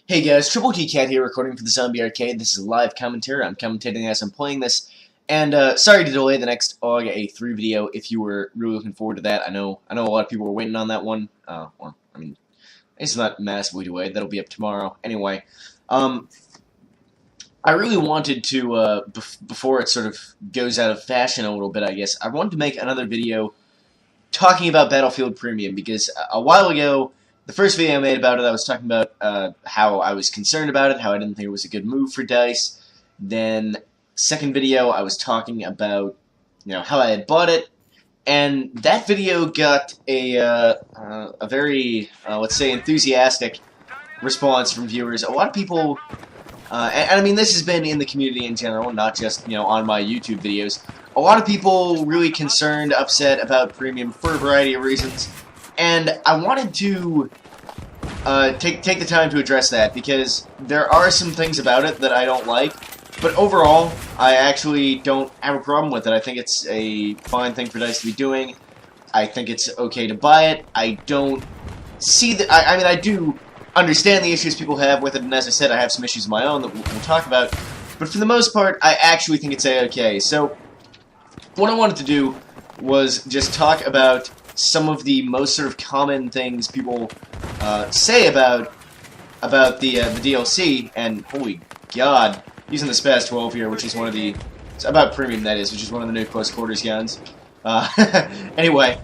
Hey guys, Troubletcat here, recording for the Zombie Arcade. This is a live commentary. I'm commentating as I'm playing this, and sorry to delay the next AUG A3 video. If you were really looking forward to that, I know a lot of people were waiting on that one. Well, I mean, it's not massively delayed. That'll be up tomorrow. Anyway, I really wanted to before it sort of goes out of fashion a little bit, I guess. I wanted to make another video talking about Battlefield Premium because a while ago. The first video I made about it, I was talking about how I was concerned about it, how I didn't think it was a good move for DICE. Then, second video, I was talking about, how I had bought it, and that video got a very, let's say, enthusiastic response from viewers. A lot of people, and I mean, this has been in the community in general, not just, on my YouTube videos. A lot of people really concerned, upset about Premium for a variety of reasons. And I wanted to take the time to address that, because there are some things about it that I don't like, but overall, I actually don't have a problem with it. I think it's a fine thing for DICE to be doing. I think it's okay to buy it. I don't see that. I mean, I do understand the issues people have with it, and as I said, I have some issues of my own that we'll talk about, but for the most part, I actually think it's a-okay. So, what I wanted to do was just talk about some of the most sort of common things people say about the DLC, and holy god, using the Spaz 12 here, which is one of the, it's about Premium that is, which is one of the new close quarters guns. Anyway,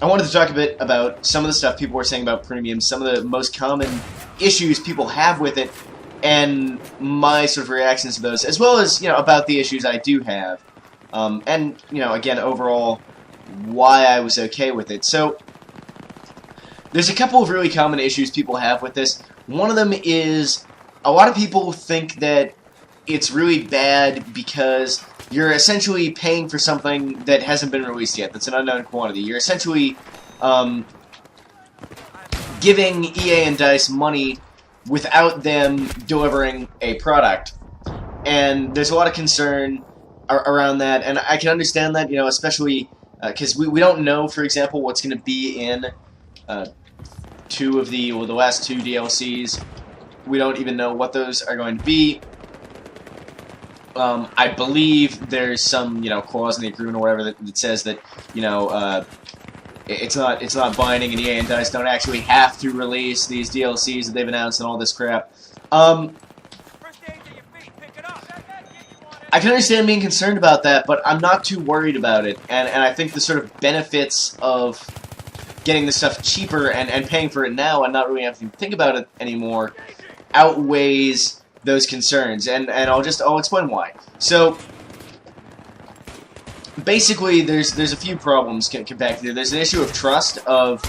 I wanted to talk a bit about some of the stuff people were saying about Premium, some of the most common issues people have with it, and my sort of reactions to those, as well as, about the issues I do have. And, again, overall, why I was okay with it. So, there's a couple of really common issues people have with this. One of them is, a lot of people think that it's really bad because you're essentially paying for something that hasn't been released yet, that's an unknown quantity. You're essentially giving EA and DICE money without them delivering a product. And there's a lot of concern around that, and I can understand that, especially because we don't know, for example, what's going to be in the last two DLCs. We don't even know what those are going to be. I believe there's some, clause in the agreement or whatever that says that, it's not binding, and EA and DICE don't actually have to release these DLCs that they've announced and all this crap. I can understand being concerned about that, but I'm not too worried about it, and I think the sort of benefits of getting this stuff cheaper and paying for it now and not really having to think about it anymore outweighs those concerns, and I'll explain why. So, basically, there's a few problems back there. There's an issue of trust, of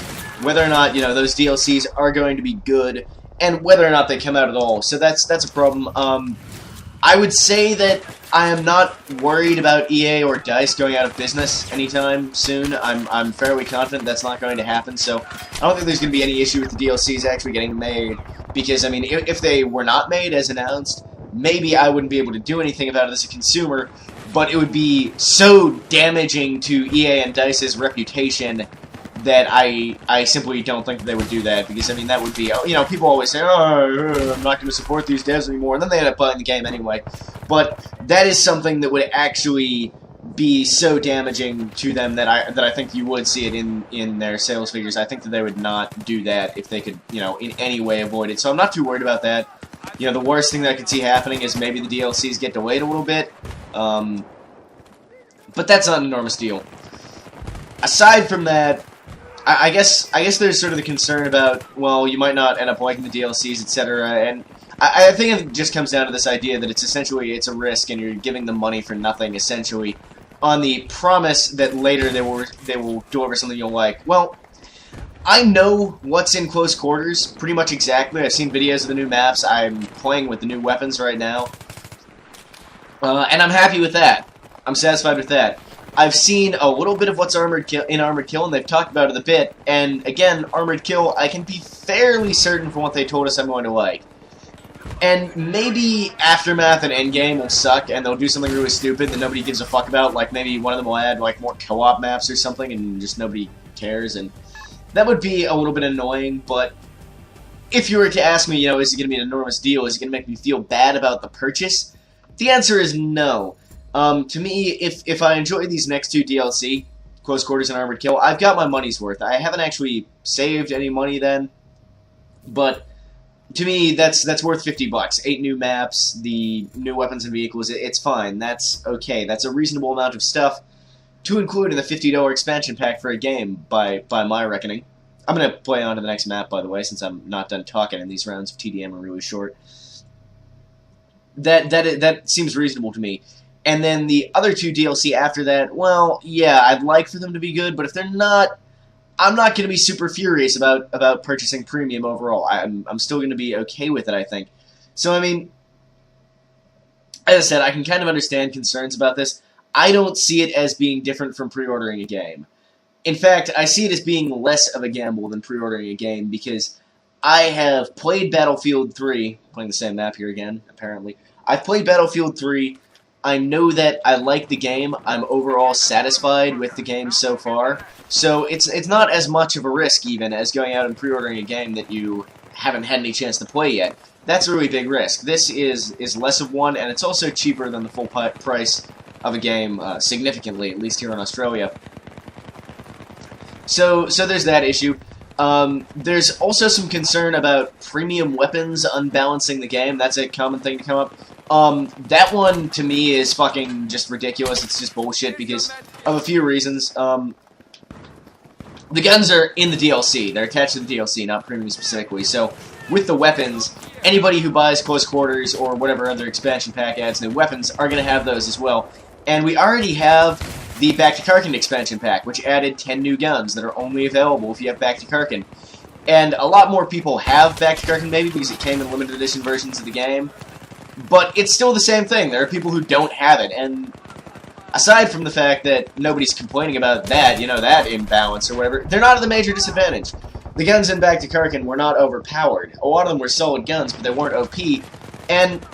whether or not, those DLCs are going to be good, and whether or not they come out at all. So that's a problem. I would say that I am not worried about EA or DICE going out of business anytime soon. I'm fairly confident that's not going to happen, so I don't think there's going to be any issue with the DLCs actually getting made, because, I mean, if they were not made as announced, maybe I wouldn't be able to do anything about it as a consumer, but it would be so damaging to EA and DICE's reputation that I simply don't think that they would do that, because, I mean, that would be, people always say, oh, I'm not going to support these devs anymore, and then they end up buying the game anyway. But that is something that would actually be so damaging to them that I think you would see it in their sales figures. I think that they would not do that if they could, in any way avoid it. So I'm not too worried about that. The worst thing that I could see happening is maybe the DLCs get delayed a little bit. But that's not an enormous deal. Aside from that, I guess there's sort of the concern about, well, you might not end up liking the DLCs, etc. And I think it just comes down to this idea that it's a risk, and you're giving them money for nothing, essentially, on the promise that later they will deliver something you'll like. Well, I know what's in close quarters pretty much exactly. I've seen videos of the new maps. I'm playing with the new weapons right now, and I'm happy with that. I'm satisfied with that. I've seen a little bit of what's in Armored Kill, and they've talked about it a bit. And again, Armored Kill, I can be fairly certain from what they told us I'm going to like. And maybe Aftermath and Endgame will suck, and they'll do something really stupid that nobody gives a fuck about. Like maybe one of them will add like more co-op maps or something, and just nobody cares. And that would be a little bit annoying, but if you were to ask me, you know, is it going to be an enormous deal? Is it going to make me feel bad about the purchase? The answer is no. To me, if I enjoy these next two DLC, Close Quarters and Armored Kill, I've got my money's worth. I haven't actually saved any money then, but to me, that's worth $50. 8 new maps, the new weapons and vehicles, it's fine. That's okay. That's a reasonable amount of stuff to include in the $50 expansion pack for a game, by my reckoning. I'm going to play on to the next map, by the way, since I'm not done talking and these rounds of TDM are really short. That seems reasonable to me. And then the other two DLC after that, well, yeah, I'd like for them to be good, but if they're not, I'm not going to be super furious about purchasing premium overall. I'm still going to be okay with it, I think. So, I mean, as I said, I can kind of understand concerns about this. I don't see it as being different from pre-ordering a game. In fact, I see it as being less of a gamble than pre-ordering a game because I have played Battlefield 3, playing the same map here again, apparently. I've played Battlefield 3. I know that I like the game. I'm overall satisfied with the game so far. So it's not as much of a risk even as going out and pre-ordering a game that you haven't had any chance to play yet. That's a really big risk. This is less of one, and it's also cheaper than the full price of a game significantly, at least here in Australia. So there's that issue. There's also some concern about premium weapons unbalancing the game. That's a common thing to come up. That one, to me, is fucking just ridiculous. It's just bullshit because of a few reasons. The guns are in the DLC. They're attached to the DLC, not premium specifically. So, with the weapons, anybody who buys Close Quarters or whatever other expansion pack adds new weapons are going to have those as well. And we already have the Back to Karkin expansion pack, which added 10 new guns that are only available if you have Back to Karkin. And a lot more people have Back to Karkin, maybe, because it came in limited edition versions of the game. But it's still the same thing. There are people who don't have it, and aside from the fact that nobody's complaining about that, you know, that imbalance or whatever, they're not at the major disadvantage. The guns in Back to Karkin were not overpowered. A lot of them were solid guns, but they weren't OP. And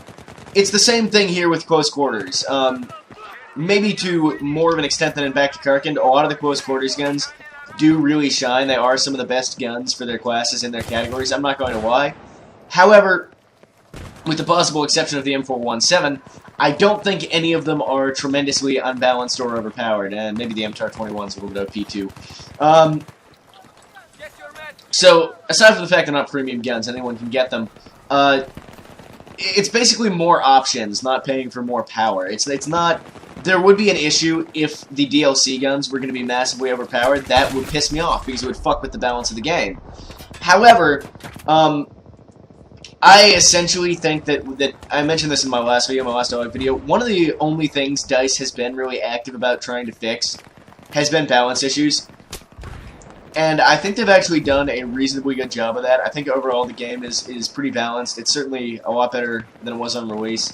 it's the same thing here with Close Quarters. Maybe to more of an extent than in Back to Karkin, a lot of the Close Quarters guns do really shine. They are some of the best guns for their classes in their categories, I'm not going to lie. However, with the possible exception of the M417, I don't think any of them are tremendously unbalanced or overpowered, and maybe the MTAR-21's a little bit OP too. So, aside from the fact they're not premium guns, anyone can get them, it's basically more options, not paying for more power. It's not... There would be an issue if the DLC guns were going to be massively overpowered. That would piss me off, because it would fuck with the balance of the game. However, I essentially think that I mentioned this in my last video, my last dog video, one of the only things DICE has been really active about trying to fix has been balance issues. And I think they've actually done a reasonably good job of that. I think overall the game is pretty balanced. It's certainly a lot better than it was on release.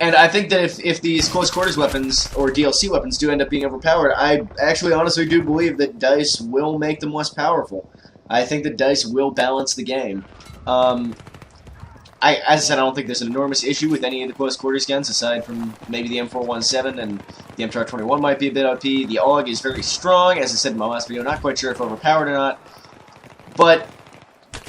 And I think that if these Close Quarters weapons, or DLC weapons, do end up being overpowered, I actually honestly do believe that DICE will make them less powerful. I think that DICE will balance the game. As I said, I don't think there's an enormous issue with any of the Close Quarters guns, aside from maybe the M417 and the MTAR-21 might be a bit OP. The AUG is very strong, as I said in my last video, not quite sure if overpowered or not. But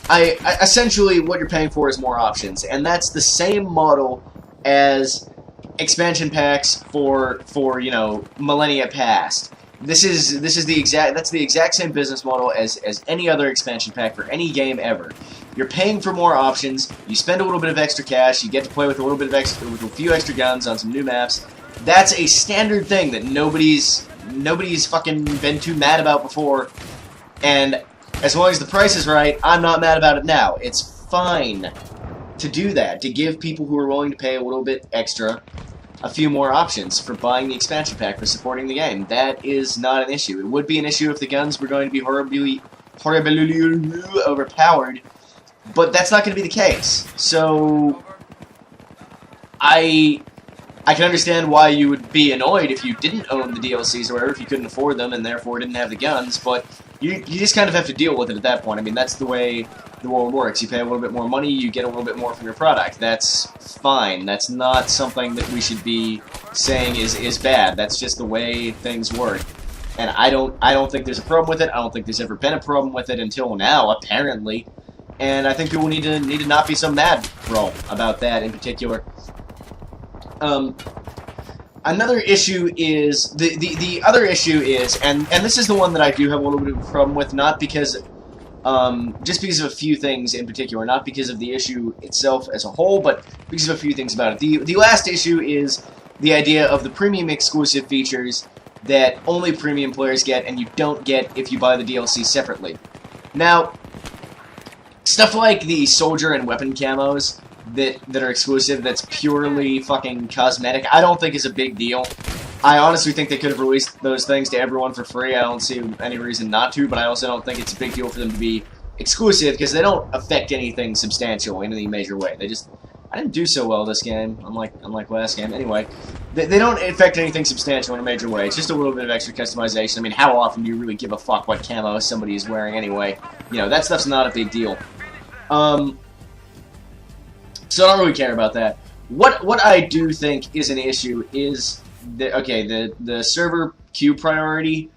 I essentially, what you're paying for is more options, and that's the same model as expansion packs for you know, millennia past. That's the exact same business model as any other expansion pack for any game ever. You're paying for more options. You spend a little bit of extra cash. You get to play with a little bit of with a few extra guns on some new maps. That's a standard thing that nobody's fucking been too mad about before. And as long as the price is right, I'm not mad about it now. It's fine to do that, to give people who are willing to pay a little bit extra a few more options for buying the expansion pack, for supporting the game. That is not an issue. It would be an issue if the guns were going to be horribly overpowered, but that's not going to be the case. So I can understand why you would be annoyed if you didn't own the DLCs or whatever, if you couldn't afford them and therefore didn't have the guns, but you just kind of have to deal with it at that point. I mean, that's the way the world works. You pay a little bit more money, you get a little bit more from your product. That's fine. That's not something that we should be saying is bad. That's just the way things work. And I don't think there's a problem with it. I don't think there's ever been a problem with it until now, apparently. And I think people need to not be so mad, bro, about that in particular. Another issue is the other issue is, and this is the one that I do have a little bit of a problem with, not because just because of a few things in particular, not because of the issue itself as a whole, but because of a few things about it. The last issue is the idea of the premium exclusive features that only premium players get and you don't get if you buy the DLC separately. Now, stuff like the soldier and weapon camos that are exclusive, that's purely fucking cosmetic, I don't think is a big deal. I honestly think they could have released those things to everyone for free. I don't see any reason not to, but I also don't think it's a big deal for them to be exclusive, because they don't affect anything substantial in any major way. They just... I didn't do so well this game, unlike last game. Anyway, they don't affect anything substantial in a major way. It's just a little bit of extra customization. I mean, how often do you really give a fuck what camo somebody is wearing anyway? You know, that stuff's not a big deal. So I don't really care about that. What I do think is an issue is the server queue priority.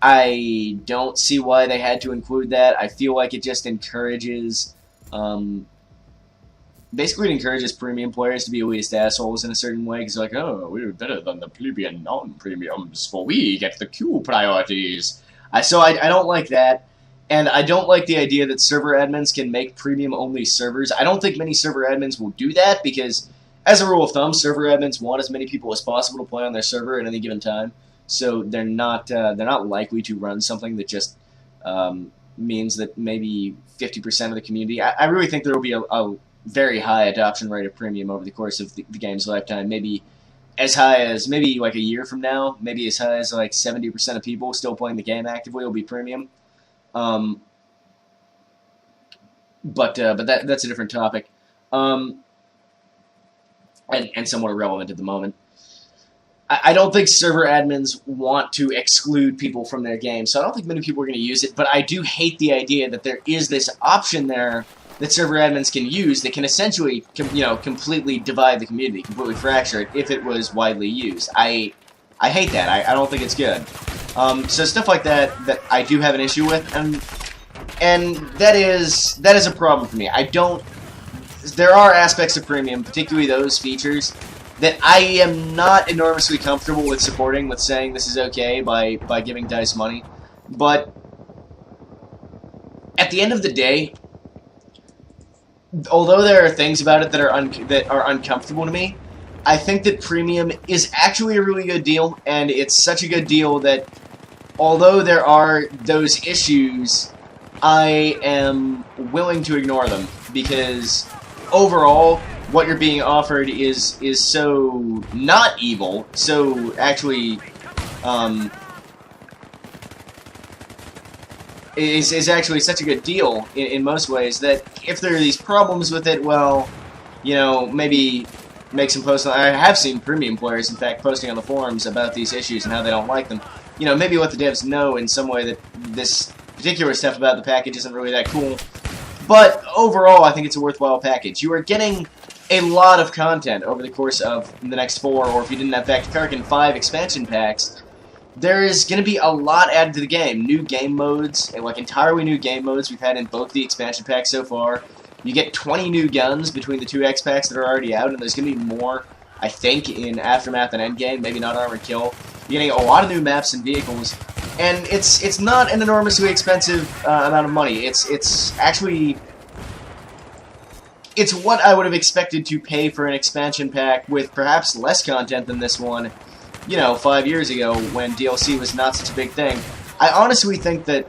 I don't see why they had to include that. I feel like it just encourages basically it encourages premium players to be elitist assholes in a certain way, because like, oh, we're better than the plebeian non-premiums, for we get the queue priorities. So I don't like that. And I don't like the idea that server admins can make premium-only servers. I don't think many server admins will do that, because, as a rule of thumb, server admins want as many people as possible to play on their server at any given time. So they're not likely to run something that just means that maybe 50% of the community... I really think there will be a very high adoption rate of premium over the course of the game's lifetime. Maybe as high as, maybe like a year from now, maybe as high as like 70% of people still playing the game actively will be premium. But that's a different topic, and somewhat irrelevant at the moment. I don't think server admins want to exclude people from their game, so I don't think many people are going to use it, but I do hate the idea that there is this option there that server admins can use that can essentially, completely divide the community, completely fracture it, if it was widely used. I hate that. I don't think it's good. So stuff like that I do have an issue with, and that is a problem for me. There are aspects of premium, particularly those features, that I am not enormously comfortable with supporting, with saying this is okay by giving DICE money. But at the end of the day, although there are things about it that are uncomfortable to me, I think that premium is actually a really good deal, and it's such a good deal that although there are those issues, I am willing to ignore them, because overall, what you're being offered is so not evil, so actually is actually such a good deal in most ways, that if there are these problems with it, well, maybe make some posts. I have seen premium players, in fact, posting on the forums about these issues and how they don't like them. Maybe let the devs know in some way that this particular stuff about the package isn't really that cool. But overall, I think it's a worthwhile package. You are getting a lot of content over the course of the next 4, or if you didn't have back to Karkin, 5 expansion packs. There is going to be a lot added to the game. New game modes, like entirely new game modes we've had in both the expansion packs so far. You get 20 new guns between the 2 X packs that are already out, and there's going to be more, I think, in Aftermath and Endgame, maybe not Armored Kill. You're getting a lot of new maps and vehicles, and it's not an enormously expensive amount of money. It's actually... It's what I would have expected to pay for an expansion pack with perhaps less content than this one, 5 years ago when DLC was not such a big thing. I honestly think that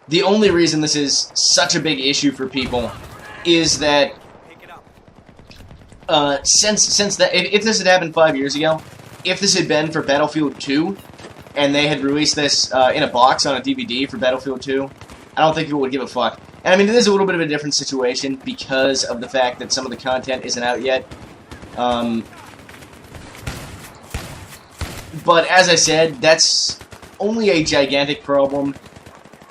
the only reason this is such a big issue for people is that since that, if this had happened 5 years ago, if this had been for Battlefield 2, and they had released this in a box on a DVD for Battlefield 2, I don't think people would give a fuck. And I mean, it is a little bit of a different situation because of the fact that some of the content isn't out yet. But as I said, that's only a gigantic problem.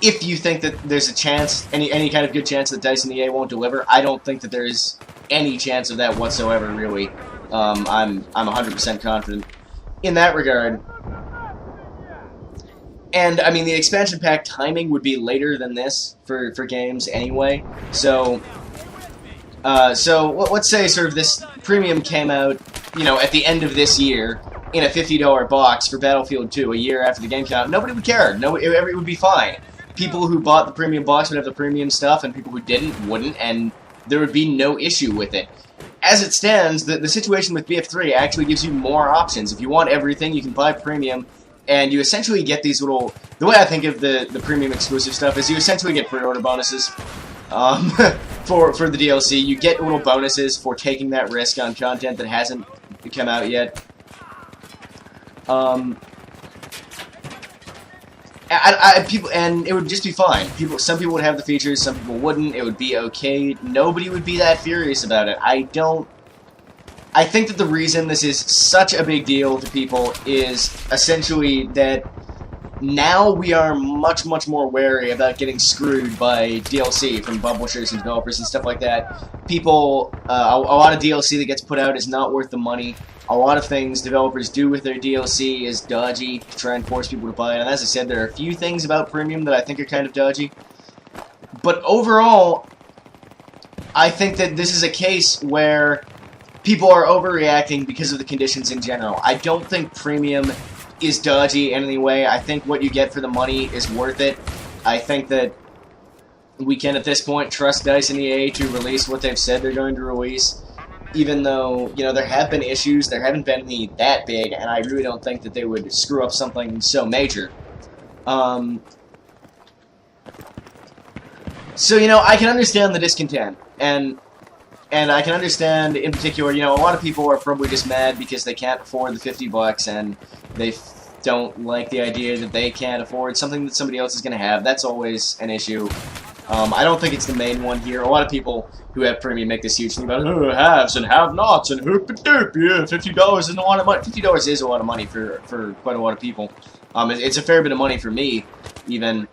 If you think that there's a chance, any kind of good chance that DICE and EA won't deliver, I don't think that there's any chance of that whatsoever, really. I'm 100% confident in that regard. And, I mean, the expansion pack timing would be later than this for games anyway. So let's say sort of this premium came out, you know, at the end of this year in a $50 box for Battlefield 2 a year after the game came out. Nobody would care. It would be fine. People who bought the premium box would have the premium stuff, and people who didn't wouldn't, and there would be no issue with it. As it stands, the situation with BF3 actually gives you more options. If you want everything, you can buy premium, and you essentially get these little... The way I think of the premium exclusive stuff is you essentially get pre-order bonuses for the DLC. You get little bonuses for taking that risk on content that hasn't come out yet. And it would just be fine. Some people would have the features, some people wouldn't. It would be okay. Nobody would be that furious about it. I think that the reason this is such a big deal to people is essentially that now we are much, much more wary about getting screwed by DLC from publishers and developers and stuff like that. People, a lot of DLC that gets put out is not worth the money. A lot of things developers do with their DLC is dodgy to try and force people to buy it. And as I said, there are a few things about Premium that I think are kind of dodgy. But overall, I think that this is a case where people are overreacting because of the conditions in general. I don't think Premium is dodgy in any way. I think what you get for the money is worth it. I think that we can, at this point, trust DICE and EA to release what they've said they're going to release. Even though, you know, there have been issues, there haven't been any that big, and I really don't think that they would screw up something so major. So, you know, I can understand the discontent, and I can understand, in particular, you know, a lot of people are probably just mad because they can't afford the $50, and they don't like the idea that they can't afford something that somebody else is going to have. That's always an issue. I don't think it's the main one here. A lot of people who have Premium make this huge thing about haves and have-nots and hoop-a-doop. Yeah, $50 isn't a lot of money. $50 is a lot of money for quite a lot of people. It's a fair bit of money for me, even.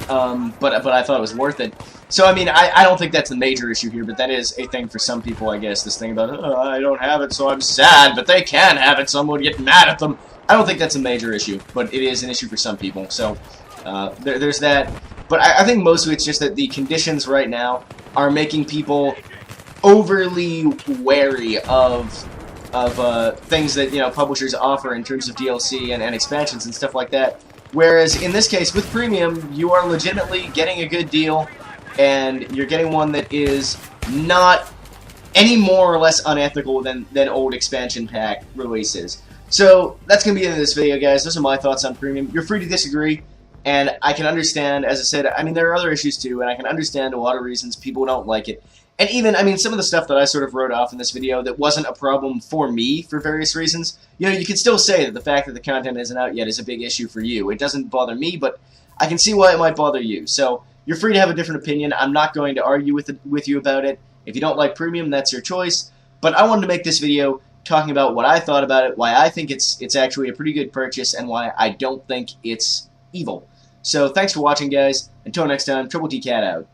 But I thought it was worth it. So, I mean, I don't think that's the major issue here, but that is a thing for some people, I guess. This thing about, I don't have it, so I'm sad, but they can have it, so I'm going to get mad at them. I don't think that's a major issue, but it is an issue for some people. So, there's that. But I think mostly it's just that the conditions right now are making people overly wary of things that, you know, publishers offer in terms of DLC and expansions and stuff like that. Whereas in this case, with Premium, you are legitimately getting a good deal, and you're getting one that is not any more or less unethical than old expansion pack releases. So that's going to be the end of this video, guys. Those are my thoughts on Premium. You're free to disagree. And I can understand, as I said, I mean, there are other issues too, and I can understand a lot of reasons people don't like it. And even, I mean, some of the stuff that I sort of wrote off in this video that wasn't a problem for me for various reasons, you know, you could still say that the fact that the content isn't out yet is a big issue for you. It doesn't bother me, but I can see why it might bother you. So, you're free to have a different opinion. I'm not going to argue with you about it. If you don't like Premium, that's your choice. But I wanted to make this video talking about what I thought about it, why I think it's actually a pretty good purchase, and why I don't think it's evil. So, thanks for watching, guys. Until next time, Troubletcat out.